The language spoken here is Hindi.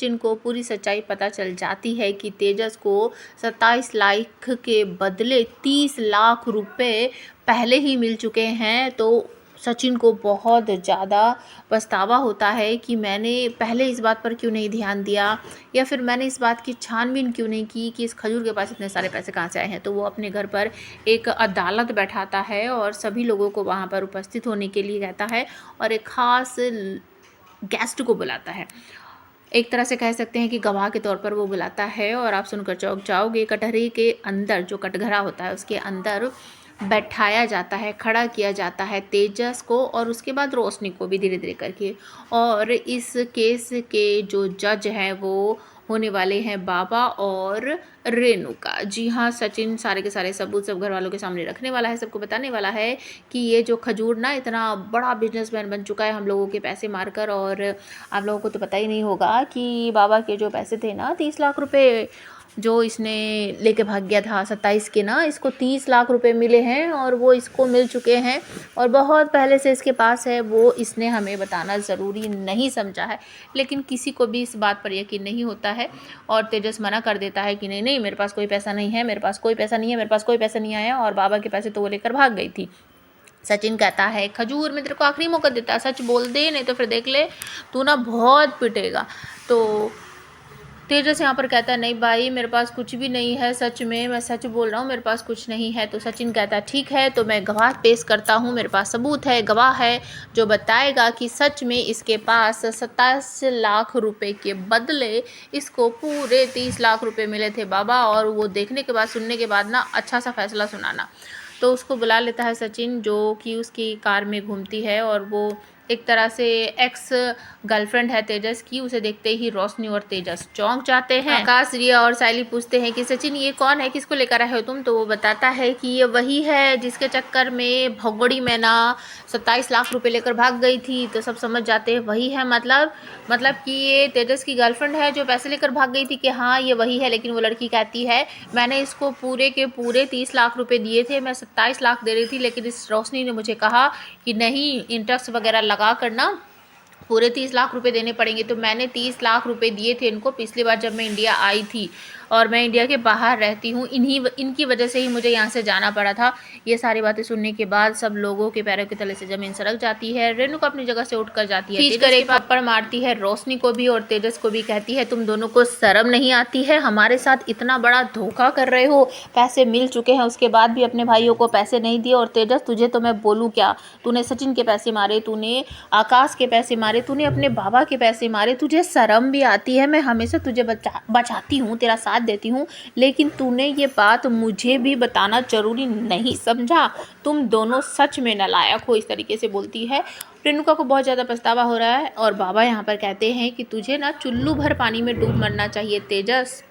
जिनको पूरी सच्चाई पता चल जाती है कि तेजस को 27 लाख के बदले 30 लाख रुपए पहले ही मिल चुके हैं, तो सचिन को बहुत ज़्यादा पछतावा होता है कि मैंने पहले इस बात पर क्यों नहीं ध्यान दिया, या फिर मैंने इस बात की छानबीन क्यों नहीं की कि इस खजूर के पास इतने सारे पैसे कहाँ से आए हैं। तो वो अपने घर पर एक अदालत बैठाता है और सभी लोगों को वहाँ पर उपस्थित होने के लिए कहता है और एक ख़ास गेस्ट को बुलाता है। एक तरह से कह सकते हैं कि गवाह के तौर पर वो बुलाता है और आप सुनकर चौंक जाओगे। कटहरे के अंदर जो कटघरा होता है उसके अंदर बैठाया जाता है, खड़ा किया जाता है तेजस को और उसके बाद रोशनी को भी धीरे धीरे करके। और इस केस के जो जज हैं वो होने वाले हैं बाबा और रेणुका। जी हाँ, सचिन सारे के सारे सबूत सब घर वालों के सामने रखने वाला है, सबको बताने वाला है कि ये जो खजूर ना इतना बड़ा बिजनेसमैन बन चुका है हम लोगों के पैसे मारकर। और आप लोगों को तो पता ही नहीं होगा कि बाबा के जो पैसे थे ना 30 लाख रुपए जो इसने लेके भाग गया था 27 के ना, इसको 30 लाख रुपए मिले हैं और वो इसको मिल चुके हैं और बहुत पहले से इसके पास है। वो इसने हमें बताना ज़रूरी नहीं समझा है, लेकिन किसी को भी इस बात पर यकीन नहीं होता है और तेजस मना कर देता है कि नहीं नहीं, मेरे पास कोई पैसा नहीं है, मेरे पास कोई पैसा नहीं है, मेरे पास कोई पैसा नहीं आया और बाबा के पैसे तो वो लेकर भाग गई थी। सचिन कहता है खजूर मैं तेरे को आखिरी मौका देता है, सच बोल दे नहीं तो फिर देख ले तू ना बहुत पिटेगा। तो तेजस यहाँ पर कहता है नहीं भाई, मेरे पास कुछ भी नहीं है, सच में मैं सच बोल रहा हूँ, मेरे पास कुछ नहीं है। तो सचिन कहता है ठीक है, तो मैं गवाह पेश करता हूँ, मेरे पास सबूत है, गवाह है जो बताएगा कि सच में इसके पास 27 लाख रुपए के बदले इसको पूरे 30 लाख रुपए मिले थे बाबा। और वो देखने के बाद सुनने के बाद ना अच्छा सा फैसला सुनाना। तो उसको बुला लेता है सचिन, जो कि उसकी कार में घूमती है और वो एक तरह से एक्स गर्लफ्रेंड है तेजस की। उसे देखते ही रोशनी और तेजस चौंक जाते हैं। आकाश, रिया और साइली पूछते हैं कि सचिन ये कौन है, किसको लेकर आए हो तुम। तो वो बताता है कि ये वही है जिसके चक्कर में भगोड़ी मैना 27 लाख रुपए लेकर भाग गई थी। तो सब समझ जाते हैं वही है, मतलब कि ये तेजस की गर्लफ्रेंड है जो पैसे लेकर भाग गई थी, कि हाँ ये वही है। लेकिन वो लड़की कहती है मैंने इसको पूरे के पूरे 30 लाख रुपए दिए थे, मैं 27 लाख दे रही थी, लेकिन इस रोशनी ने मुझे कहा कि नहीं, इंटरेस्ट वगैरह लगा करना पूरे 30 लाख रुपए देने पड़ेंगे। तो मैंने 30 लाख रुपए दिए थे इनको पिछली बार जब मैं इंडिया आई थी, और मैं इंडिया के बाहर रहती हूँ, इनकी वजह से ही मुझे यहाँ से जाना पड़ा था। ये सारी बातें सुनने के बाद सब लोगों के पैरों के तले से ज़मीन सरक जाती है। रेणुका अपनी जगह से उठकर जाती है, खींच कर एक थप्पड़ मारती है रोशनी को भी और तेजस को भी। कहती है तुम दोनों को शर्म नहीं आती है, हमारे साथ इतना बड़ा धोखा कर रहे हो, पैसे मिल चुके हैं उसके बाद भी अपने भाइयों को पैसे नहीं दिए। और तेजस तुझे तो मैं बोलूँ क्या, तूने सचिन के पैसे मारे, तूने आकाश के पैसे मारे, तूने अपने बाबा के पैसे मारे, तुझे शर्म भी आती है। मैं हमेशा तुझे बचाती हूँ, तेरा साथ देती हूँ, लेकिन तूने ये बात मुझे भी बताना जरूरी नहीं समझा। तुम दोनों सच में नालायक हो, इस तरीके से बोलती है। रेणुका को बहुत ज़्यादा पछतावा हो रहा है और बाबा यहाँ पर कहते हैं कि तुझे ना चुल्लू भर पानी में डूब मरना चाहिए तेजस।